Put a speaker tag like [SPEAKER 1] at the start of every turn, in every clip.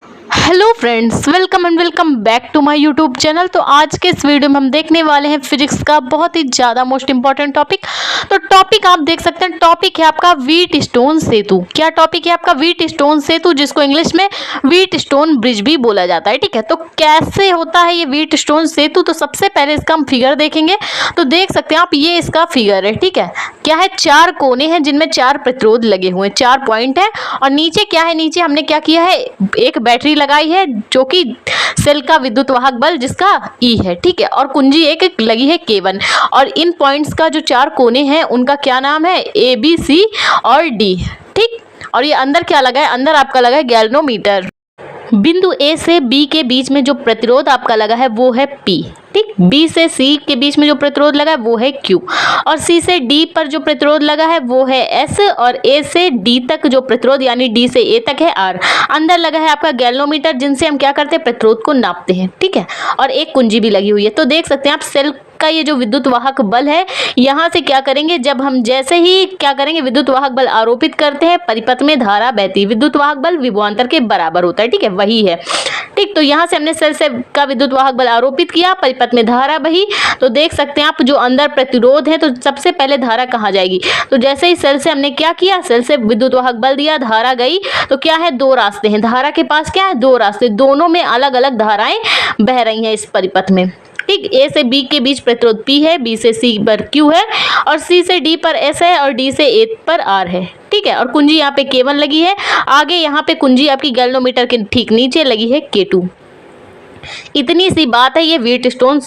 [SPEAKER 1] Hello friends, welcome and welcome back to my YouTube channel. तो आज के इस वीडियो में हम देखने वाले हैं फिजिक्स का बहुत ही ज़्यादा मोस्ट इंपॉर्टेंट टॉपिक। तो टॉपिक आप देख सकते हैं, टॉपिक है आपका व्हीट स्टोन सेतु। क्या टॉपिक है आपका? व्हीट स्टोन सेतु, जिसको इंग्लिश में व्हीट स्टोन ब्रिज भी बोला जाता है। ठीक है, तो कैसे होता है ये व्हीट स्टोन सेतु? तो सबसे पहले इसका हम फिगर देखेंगे। तो देख सकते हैं आप, ये इसका फिगर है। ठीक है, क्या है? 4 कोने हैं जिनमें 4 प्रतिरोध लगे हुए हैं, 4 पॉइंट है। और नीचे क्या है? नीचे हमने क्या किया है? एक बैटरी लगाई है जो कि सेल का विद्युत वाहक बल जिसका E है। ठीक है, और कुंजी एक लगी है K1। और इन पॉइंट्स का जो 4 कोने हैं उनका क्या नाम है? A B C और D। ठीक, और ये अंदर क्या लगा है? अंदर आपका लगा है गैल्वेनोमीटर। बिंदु A से B के बीच में जो प्रतिरोध आपका लगा है वो है P। ठीक, B से C के बीच में जो प्रतिरोध लगा है वो है Q। और C से D पर जो प्रतिरोध लगा है वो है S। और A से D तक जो प्रतिरोध यानी D से A तक है R। अंदर लगा है आपका गैल्वेनोमीटर, जिनसे हम क्या करते हैं? प्रतिरोध को नापते हैं। ठीक है, और एक कुंजी भी लगी हुई है। तो देख सकते हैं आप, सेल का ये जो विद्युत वाहक बल है, यहाँ से क्या करेंगे? जब हम जैसे ही क्या करेंगे? विद्युत वाहक बल आरोपित करते हैं, परिपथ में धारा बहती है। विद्युत वाहक बल विभवांतर के बराबर होता है। ठीक है, वही है। ठीक, तो यहाँ से हमने सेल से का विद्युत वाहक बल आरोपित किया, परिपथ में धारा बही। तो देख सकते हैं आप, जो अंदर प्रतिरोध है, तो सबसे पहले धारा कहाँ जाएगी? तो जैसे ही सेल से हमने क्या किया? सेल से विद्युत वाहक बल दिया, धारा गई। तो क्या है? 2 रास्ते हैं। धारा के पास क्या है? 2 रास्ते, दोनों में अलग अलग धाराएं बह रही हैं इस परिपथ में। ठीक, A से B के बीच प्रतिरोध P है, B से C पर Q है, और C से D पर S है, और D से A पर R है। ठीक है, और कुंजी यहाँ पे K1 लगी है। आगे यहाँ पे कुंजी आपकी गैल्वेनोमीटर के ठीक नीचे लगी है K2। इतनी सी बात है ये व्हीट स्टोन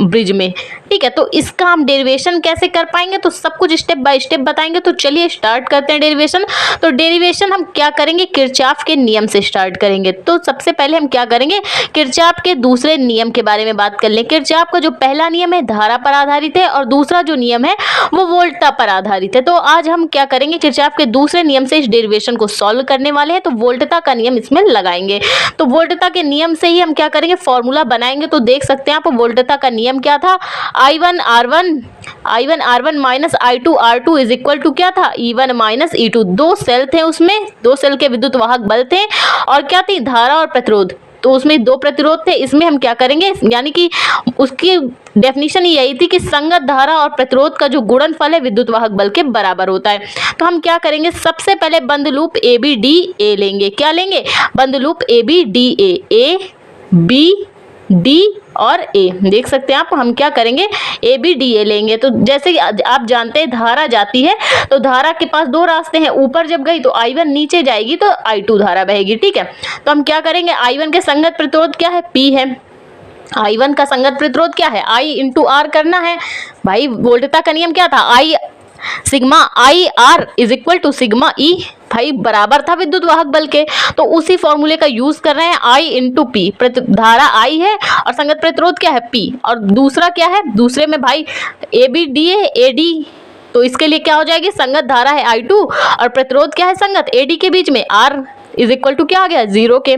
[SPEAKER 1] ब्रिज में। ठीक है, तो इसका हम डेरिवेशन कैसे कर पाएंगे? तो सब कुछ स्टेप बाय स्टेप बताएंगे। तो चलिए स्टार्ट करते हैं डेरिवेशन। तो डेरिवेशन हम क्या करेंगे? किरचॉफ के नियम से स्टार्ट करेंगे। तो सबसे पहले हम क्या करेंगे? किरचॉफ के दूसरे नियम के बारे में बात कर लें। किरचॉफ का जो पहला नियम है धारा पर आधारित है, और दूसरा जो नियम है वो वोल्टता पर आधारित है। तो आज हम क्या करेंगे? किरचॉफ के दूसरे नियम से इस डेरिवेशन को सॉल्व करने वाले हैं। तो वोल्टता का नियम इसमें लगाएंगे। तो वोल्टता के नियम से ही हम क्या करेंगे? फॉर्मूला बनाएंगे। तो देख सकते हैं आप, वोल्टता का नियम क्या था? I1 minus I2 R2 is equal to क्या था? E1 minus E2। 2 सेल थे, उसमें 2 सेल के विद्युत वाहक बल थे, और क्या थी? धारा और प्रतिरोध। तो उसमें 2 प्रतिरोध थे। इसमें हम क्या करेंगे? यानी कि उसकी डेफिनेशन यही थी कि संगत धारा और प्रतिरोध का जो गुणनफल है विद्युत वाहक बल के बराबर होता है। तो हम क्या करेंगे? सबसे पहले बंद लूप ABDA लेंगे। क्या लेंगे? बंद loop ABDA, A B D और A। देख सकते हैं आप, हम क्या करेंगे? ABDA लेंगे। तो जैसे कि आप जानते हैं, धारा जाती है तो धारा के पास 2 रास्ते हैं। ऊपर जब गई तो I1, नीचे जाएगी तो I2 धारा बहेगी। ठीक है, तो हम क्या करेंगे? I1 के संगत प्रतिरोध क्या है? P है। I1 का संगत प्रतिरोध क्या है? I इंटू R करना है। भाई वोल्टता का नियम क्या था? Sigma IR is equal to sigma E। भाई बराबर था विद्युत वाहक बल के, तो उसी फॉर्मूले का यूज कर रहे हैं। I इंटू P, धारा I है और संगत प्रतिरोध क्या है? P। और दूसरा क्या है? दूसरे में भाई ABDA AD, तो इसके लिए क्या हो जाएगी? संगत धारा है I2 और प्रतिरोध क्या है? संगत AD के बीच में R इज इक्वल टू क्या आ गया? 0 के।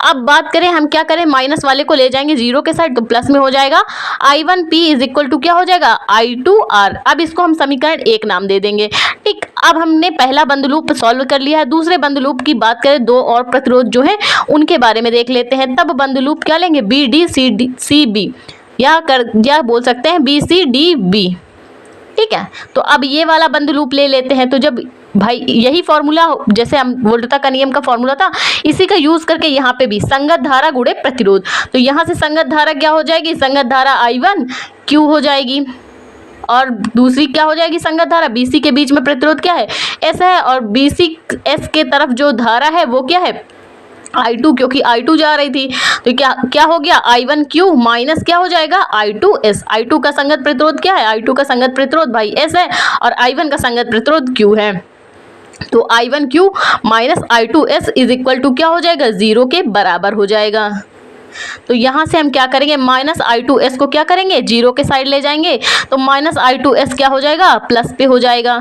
[SPEAKER 1] अब बात करें, हम क्या करें? माइनस वाले को ले जाएंगे 0 के साइड, तो प्लस में हो जाएगा। I1P इज इक्वल टू क्या हो जाएगा? I2R। अब इसको हम समीकरण 1 नाम दे देंगे। ठीक, अब हमने पहला बंद लूप सॉल्व कर लिया है। दूसरे बंद लूप की बात करें, 2 और प्रतिरोध जो है उनके बारे में देख लेते हैं। तब बंद लूप क्या लेंगे? BDCB, या बोल सकते हैं BCDB। ठीक है, तो अब ये वाला बंद लूप ले लेते हैं। तो जब भाई यही फॉर्मूला, जैसे हम वोल्टता का नियम का फॉर्मूला था, इसी का यूज करके यहाँ पे भी संगत धारा गुणे प्रतिरोध। तो यहाँ से संगत धारा क्या हो जाएगी? संगत धारा I1 Q हो जाएगी, और दूसरी क्या हो जाएगी? संगत धारा BC के बीच में प्रतिरोध क्या है? S है, और BC S के तरफ जो धारा है वो क्या है? I2, क्योंकि I2 जा रही थी। तो क्या हो गया? I1Q माइनस क्या हो जाएगा? I2S। I2 का संगत प्रतिरोध क्या है? I2 का संगत प्रतिरोध भाई S है, और I1 का संगत प्रतिरोध Q है। तो I1Q minus I2S is equal to क्या हो जाएगा? 0 के बराबर हो जाएगा। तो यहाँ से हम क्या करेंगे? माइनस I2S को क्या करेंगे? 0 के साइड ले जाएंगे। तो माइनस I2S क्या हो जाएगा? प्लस पे हो जाएगा।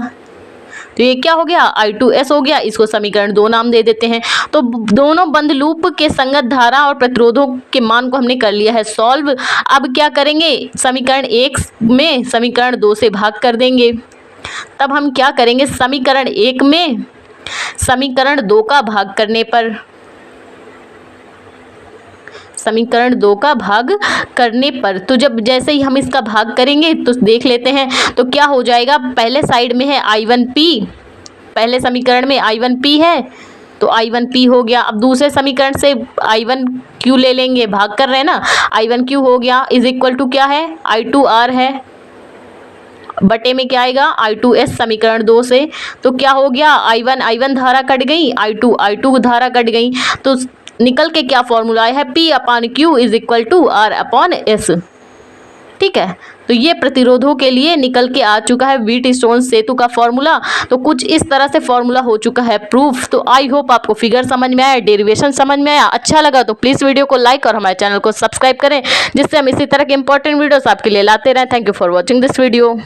[SPEAKER 1] तो ये क्या हो गया? I2S हो गया। इसको समीकरण 2 नाम दे देते हैं। तो दोनों बंद लूप के संगत धारा और प्रतिरोधों के मान को हमने कर लिया है सॉल्व। अब क्या करेंगे? समीकरण 1 में समीकरण 2 से भाग कर देंगे। तब हम क्या करेंगे? समीकरण 1 में समीकरण 2 का भाग करने पर समीकरण 2 का भाग करने पर। तो जब जैसे ही हम इसका भाग करेंगे तो देख लेते हैं, तो क्या हो जाएगा, पहले साइड में है I1P, पहले समीकरण में I1P है तो I1P हो गया। अब दूसरे समीकरण से I1Q ले लेंगे, भाग कर रहे हैं ना, I1Q हो गया इज इक्वल टू क्या है, I2R है, बटे में क्या आएगा, I2S समीकरण 2 से। तो क्या हो गया, I1 धारा कट गई, I2 धारा कट गई, तो निकल के क्या फॉर्मूला है, P/Q is equal to R/S। ठीक है, तो ये प्रतिरोधों के लिए निकल के आ चुका है व्हीटस्टोन सेतु का फॉर्मूला। तो कुछ इस तरह से फॉर्मूला हो चुका है प्रूफ। तो आई होप आपको फिगर समझ में आया, डेरिवेशन समझ में आया। अच्छा लगा तो प्लीज़ वीडियो को लाइक और हमारे चैनल को सब्सक्राइब करें, जिससे हम इसी तरह के इंपॉर्टेंट वीडियोस आपके लिए लाते रहें। Thank you for watching this video.